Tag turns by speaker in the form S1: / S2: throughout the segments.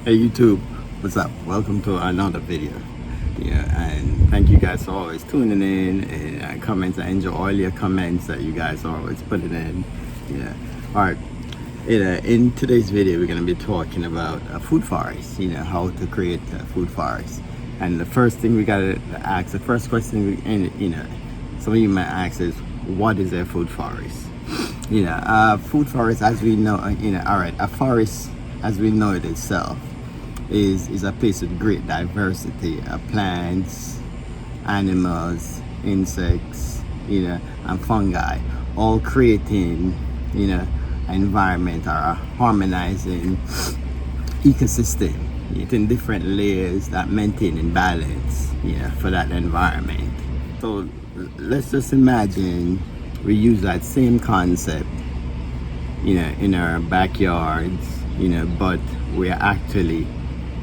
S1: Hey YouTube, what's up? Welcome to another video. And thank you guys for always tuning in and comments. I enjoy all your comments that you guys are always putting in. Alright. In today's video, we're going to be talking about a food forest. How to create a food forest. And the first thing we got to ask, the first question some of you might ask is, what is a food forest? Food forest, as we know, a forest, as we know it itself, is a place with great diversity of plants, animals, insects, and fungi, all creating, an environment or a harmonizing ecosystem in different layers that maintain in balance, for that environment. So let's just imagine we use that same concept, in our backyards, but we're actually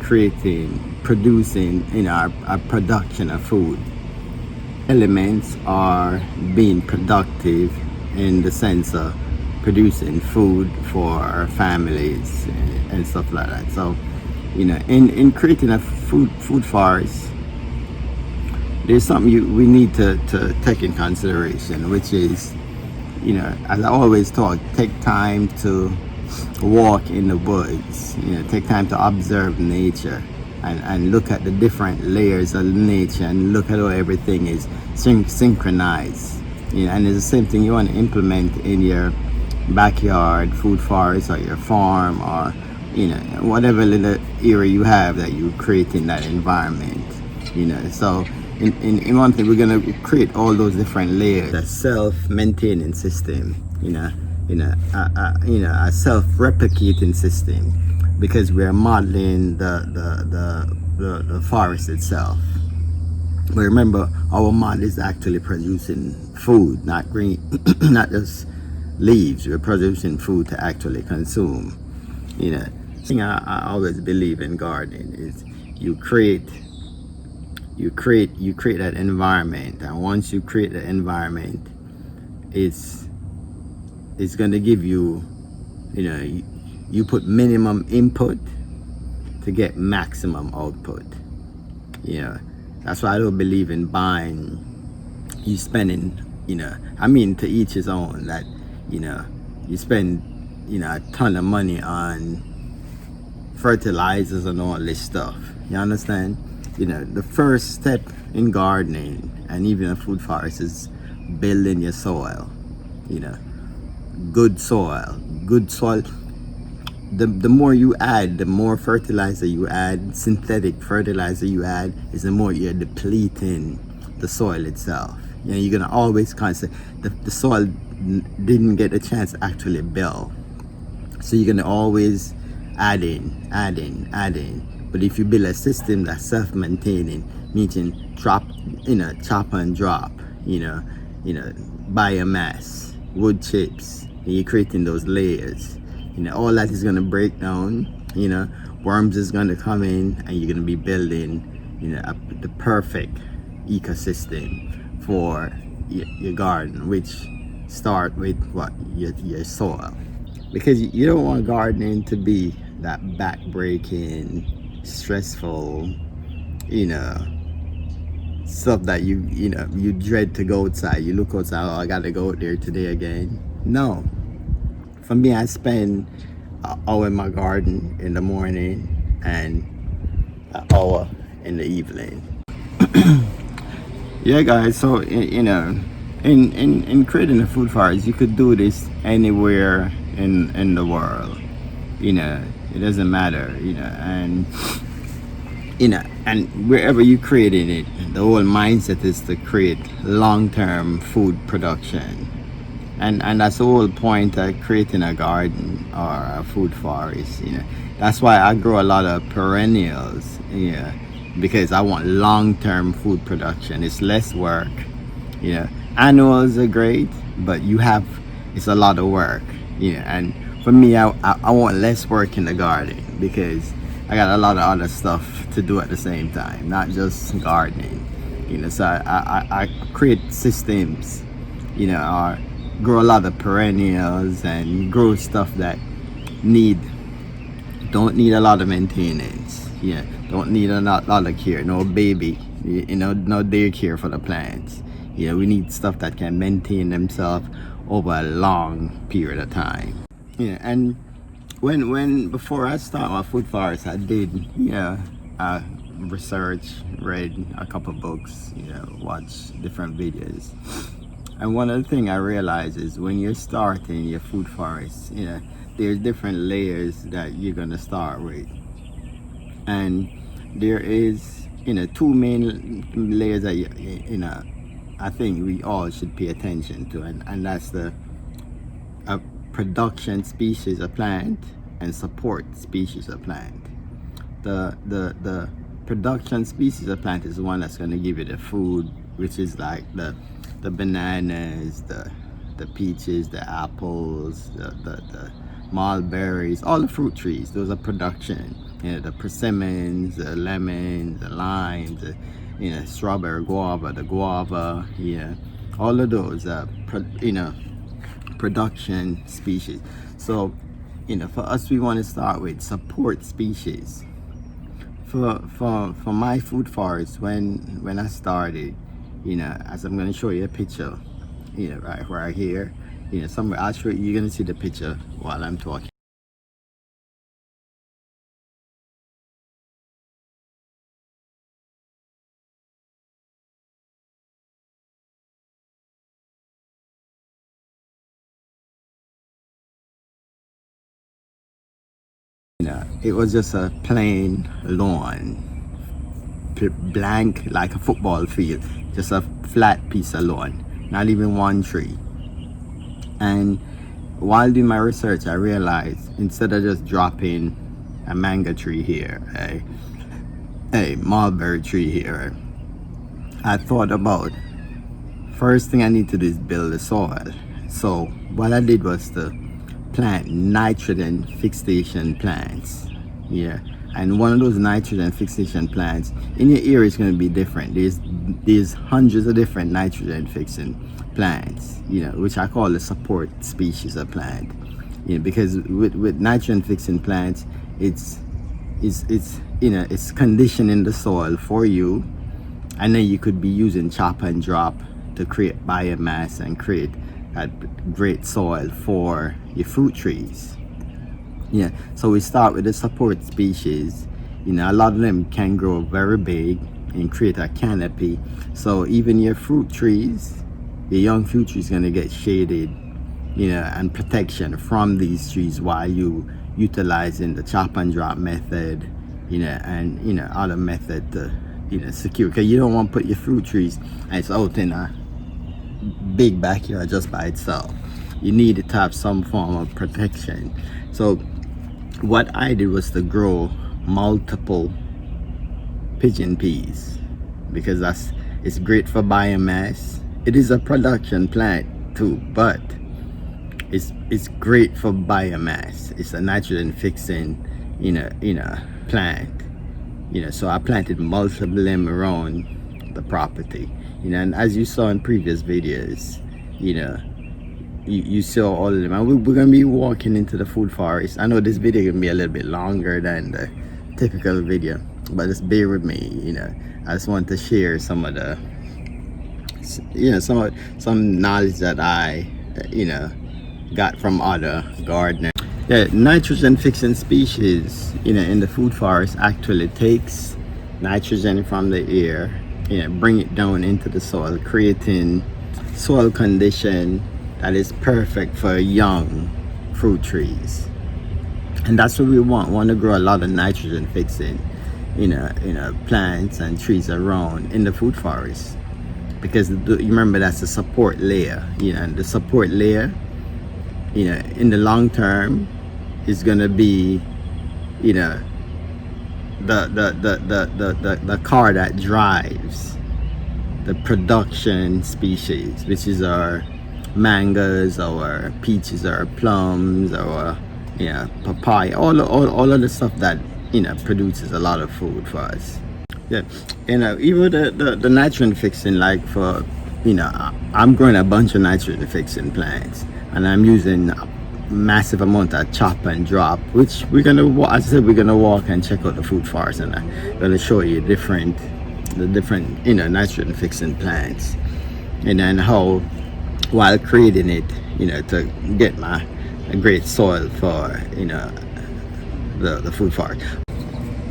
S1: producing our production of food. Elements are being productive in the sense of producing food for our families and stuff like that. So, in creating a food forest, there's something we need to take in consideration, which is, as I always talk, take time to walk in the woods, take time to observe nature and look at the different layers of nature and look at how everything is synchronized. And it's the same thing you want to implement in your backyard food forest or your farm or whatever little area you have that you create in that environment. So in one thing, we're going to create all those different layers, a self-maintaining system, a self-replicating system, because we're modeling the forest itself. But remember, our model is actually producing food, not green, not just leaves. We're producing food to actually consume. The thing I always believe in gardening is you create that environment, and once you create the environment, it's going to give you, you put minimum input to get maximum output. That's why I don't believe in buying, you spending, to each his own, that you spend a ton of money on fertilizers and all this stuff. You understand? The first step in gardening and even a food forest is building your soil. Good soil. The more you add, the more fertilizer you add, synthetic fertilizer you add, is the more you're depleting the soil itself. You're gonna always the soil didn't get a chance to actually build, so you're gonna always add in. But if you build a system that's self-maintaining, meaning chop and drop, biomass, wood chips, and you're creating those layers, all that is going to break down, worms is going to come in, and you're going to be building, the perfect ecosystem for your garden, which start with your soil. Because you don't want gardening to be that back-breaking, stressful, stuff that you dread to go outside. You look outside, oh, I gotta go out there today again. No. For me, I spend an hour in my garden in the morning and an hour in the evening. Yeah, guys, so in creating a food forest, you could do this anywhere in the world. It doesn't matter, and wherever you created it, the whole mindset is to create long-term food production, and that's the whole point of creating a garden or a food forest. That's why I grow a lot of perennials, because I want long-term food production. It's less work. Annuals are great, but it's a lot of work. And for me, I want less work in the garden, because I got a lot of other stuff to do at the same time, not just gardening. So I create systems, or grow a lot of perennials and grow stuff that need don't need a lot of maintenance. Yeah, don't need a lot of care. No baby, no daycare for the plants. Yeah, we need stuff that can maintain themselves over a long period of time. Yeah, and when before I start my food forest, I did research, read a couple books, watch different videos. And one of the things I realized is when you're starting your food forest, there's different layers that you're gonna start with, and there is two main layers that I think we all should pay attention to, and that's the production species of plant and support species of plant. The production species of plant is the one that's going to give you the food, which is like the bananas, the peaches, the apples, the mulberries, all the fruit trees. Those are production. The persimmons, the lemons, the limes, the strawberry, guava, the guava, all of those production species. So for us, we want to start with support species. For my food forest, when I started, as I'm going to show you a picture, right here, somewhere I'll show you. You're going to see the picture while I'm talking. It was just a plain lawn, blank like a football field, just a flat piece of lawn, not even one tree. And while doing my research, I realized instead of just dropping a mango tree here, a mulberry tree here, I thought about, first thing I need to do is build the soil. So what I did was to plant nitrogen fixation plants. And one of those nitrogen fixation plants in your area is going to be different. There's hundreds of different nitrogen fixing plants, which I call the support species of plant. Because with nitrogen fixing plants, it's conditioning the soil for you, and then you could be using chop and drop to create biomass and create that great soil for your fruit trees. So we start with the support species. A lot of them can grow very big and create a canopy. So even your fruit trees, your young fruit trees, going to get shaded, and protection from these trees while you utilizing the chop and drop method, and other method to secure. Because you don't want to put your fruit trees and it's out in a big backyard just by itself. You need to have some form of protection. So what I did was to grow multiple pigeon peas, because it's great for biomass. It is a production plant too, but it's great for biomass. It's a nitrogen fixing plant. So I planted multiple them around the property, and as you saw in previous videos, you saw all of them, and we're gonna be walking into the food forest. I know this video can be a little bit longer than the typical video, but just bear with me. I just want to share some of the some knowledge that I got from other gardeners. Nitrogen fixing species in the food forest actually takes nitrogen from the air, bring it down into the soil, creating soil condition that is perfect for young fruit trees. And that's what we want to grow a lot of nitrogen fixing plants and trees around in the food forest, because you remember that's the support layer. And the support layer in the long term is going to be the car that drives the production species, which is our mangoes, our peaches, our plums, our papaya, all of the stuff that produces a lot of food for us. Even the nitrogen fixing, like for I'm growing a bunch of nitrogen fixing plants, and I'm using massive amount of chop and drop, which we're gonna, as I said, we're gonna walk and check out the food forest, and I'm gonna show you the different nitrogen fixing plants, and then how, while creating it, to get a great soil for the food forest.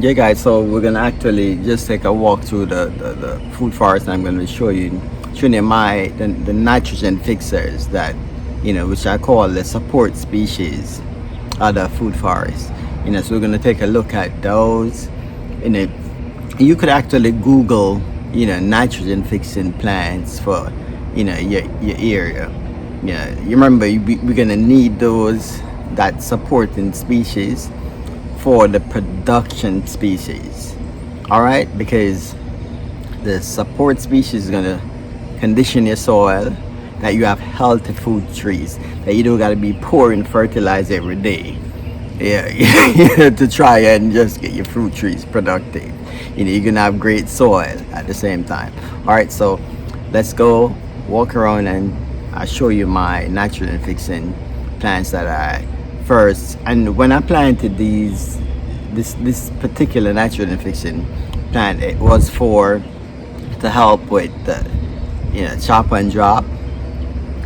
S1: Yeah guys, so we're gonna actually just take a walk through the food forest, and I'm gonna show you the nitrogen fixers that which I call the support species of the food forest. So we're gonna take a look at those. You could actually Google nitrogen fixing plants for your area. You remember we're gonna need that supporting species for the production species, all right, because the support species is gonna condition your soil, that you have healthy food trees, that you don't got to be pouring fertilizer every day, to try and just get your fruit trees productive. You're gonna have great soil at the same time. All right, so let's go walk around and I'll show you my nitrogen fixing plants that I first. And when I planted this particular nitrogen fixing plant, it was to help with the chop and drop,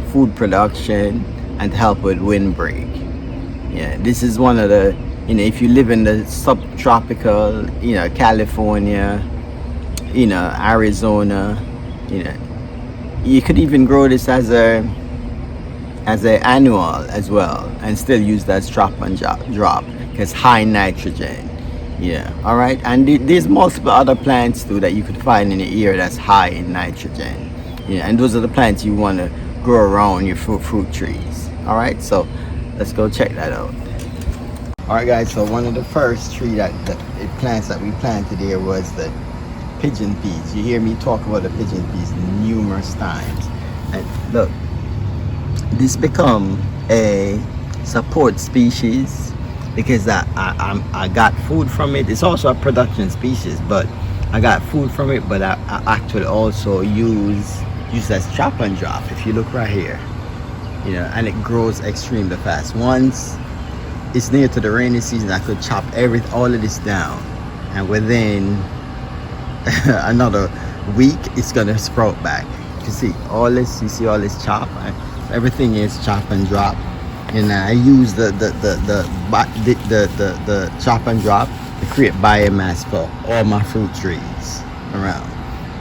S1: food production, and to help with windbreak. This is one of the, if you live in the subtropical, California, Arizona, you could even grow this as a annual as well, and still use that chop and drop, because high nitrogen. All right, and there's multiple other plants too that you could find in the area that's high in nitrogen. And those are the plants you want to grow around your fruit trees. All right, so let's go check that out. All right guys, so one of the first plants that we planted here was the pigeon peas. You hear me talk about the pigeon peas numerous times, and look, this become a support species because I got food from it. It's also a production species, but I got food from it, but I actually also use as chop and drop. If you look right here, and it grows extremely fast. Once it's near to the rainy season, I could chop all of this down, and within another week it's gonna sprout back. You see all this chop, everything is chop and drop. And I use the chop and drop to create biomass for all my fruit trees around.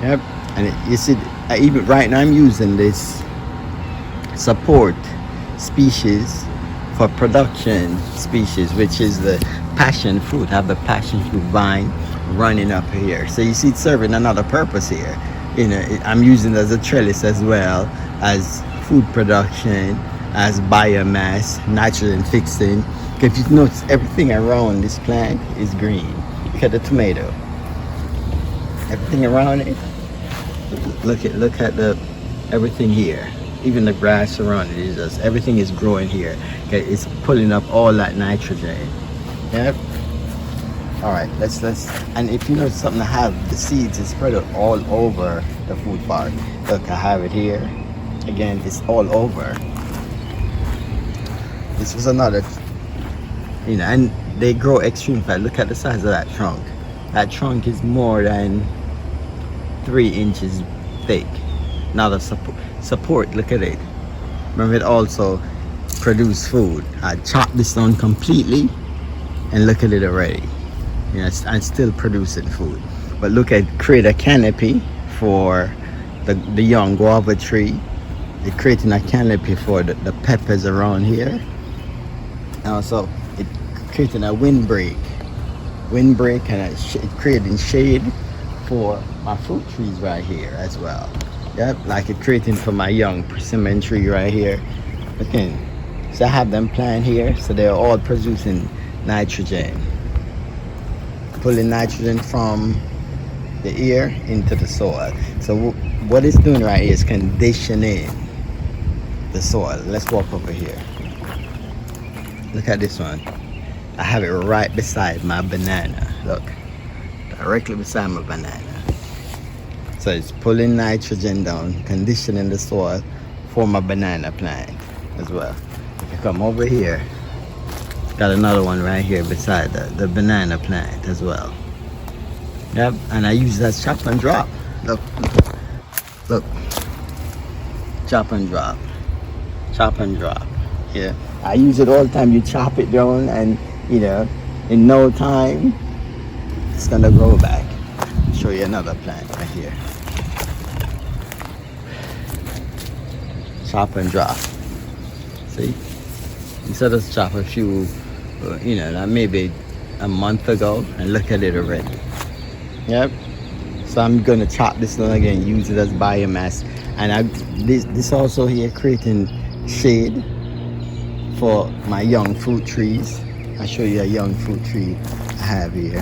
S1: Yep. And you see, even right now I'm using this support species for production species, which is the passion fruit. I have the passion fruit vine running up here, so you see it's serving another purpose here. I'm using it as a trellis as well as food production, as biomass, nitrogen fixing. If you notice, everything around this plant is green. Look at the tomato, everything around it. Look at everything here. Even the grass around it is just, everything is growing here. Okay, it's pulling up all that nitrogen. Yep. All right, let's and if you know something, I have the seeds is spread out all over the food forest. Look, I have it here. Again, it's all over. This was another, and they grow extreme fast. Look at the size of that trunk. That trunk is more than 3 inches thick. Now the support, look at it. Remember, it also produce food. I chopped this down completely, and look at it already. I'm still producing food. But look at, create a canopy for the young guava tree. It's creating a canopy for the peppers around here. And also it creating a windbreak, and it's creating shade for my fruit trees right here as well. Yep, like it creating for my young persimmon tree right here. Okay, so I have them planted here, so they're all producing nitrogen, pulling nitrogen from the air into the soil. So what it's doing right here is conditioning the soil. Let's walk over here. Look at this one. I have it right beside my banana. Look, directly beside my banana. So it's pulling nitrogen down, conditioning the soil for my banana plant as well. come over here. Got another one right here beside the banana plant as well. Yep, and I use that chop and drop. Look, look, chop and drop, chop and drop. Yeah, I use it all the time. You chop it down, and you know, in no time, it's gonna grow back. Show you another plant right here. Chop and drop. See, instead of chop a few, you know, like maybe a month ago, and look at it already. Yep. So I'm gonna chop this one again, use it as biomass, and this also here creating shade for my young fruit trees. I'll show you a young fruit tree I have here.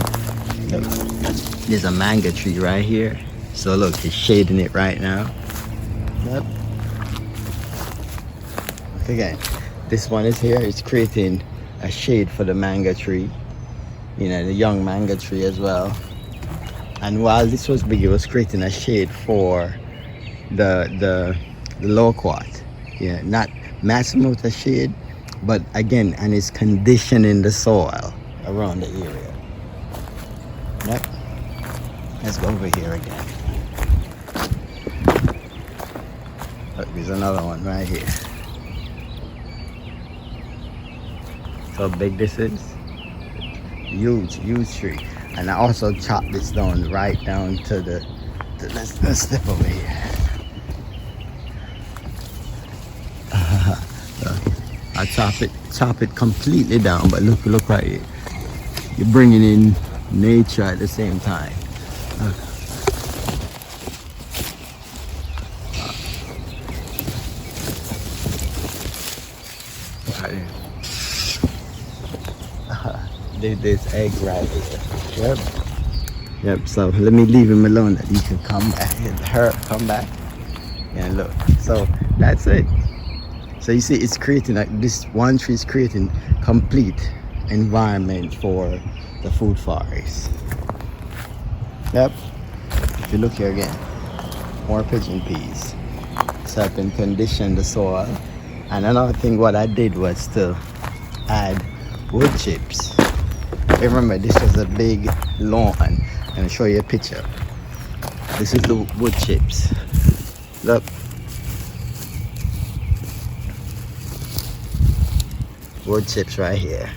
S1: Look, there's a mango tree right here. So look, it's shading it right now. Yep. Look again. This one is here. It's creating a shade for the mango tree. You know, the young mango tree as well. And while this was big, it was creating a shade for the loquat. Yeah, not massive amount of shade, but again, and it's conditioning the soil around the area. Yep. Let's go over here again. Look, there's another one right here. How big this is? Huge, huge tree. And I also chopped this down right down to let's step over here. I chop it completely down, but look right here. You're bringing in nature at the same time. Right here. There's eggs right here. Yep. So let me leave him alone that he can come back. Come back. And look. So that's it. So you see, it's creating like this one tree is creating complete environment for the food forest. Yep. If you look here again, more pigeon peas. So I can condition the soil. And another thing, what I did was to add wood chips. Remember, this was a big lawn. I'm gonna show you a picture. This is the wood chips. Look. Wood chips right here.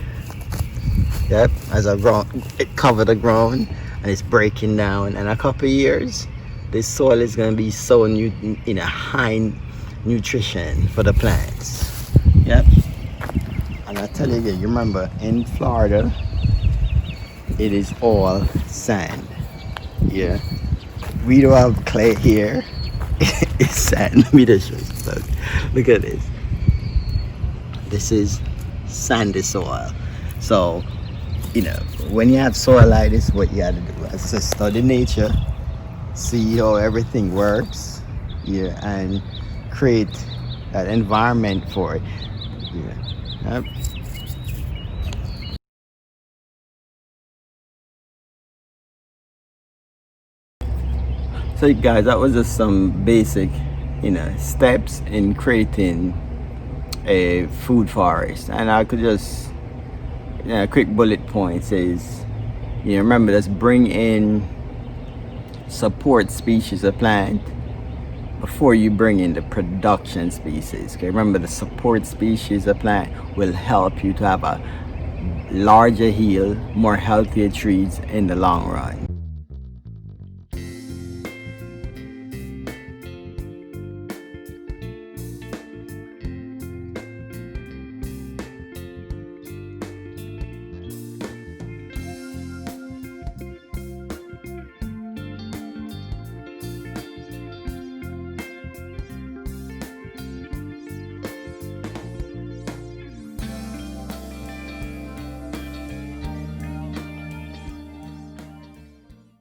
S1: Yep, as I grown, it covered the ground and it's breaking down. In a couple of years, this soil is gonna be so in a high nutrition for the plants. Yep. And I tell you again, you remember in Florida, it is all sand. Yeah. We don't have clay here. It's sand. Let me just show you. Look at this. This is sandy soil. So, you know, when you have soil like this, what you have to do is just study nature, see how everything works, yeah, and create that environment for it. Yeah. Yep. So guys, that was just some basic, you know, steps in creating a food forest. And I could just, you know, a quick bullet points is, you know, remember, let's bring in support species of plant before you bring in the production species. Okay, remember, the support species of plant will help you to have a larger yield, more healthier trees in the long run.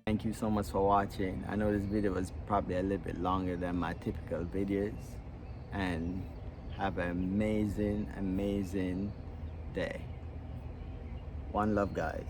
S1: Thank you so much for watching. I know this video was probably a little bit longer than my typical videos, and have an amazing day. One love, guys.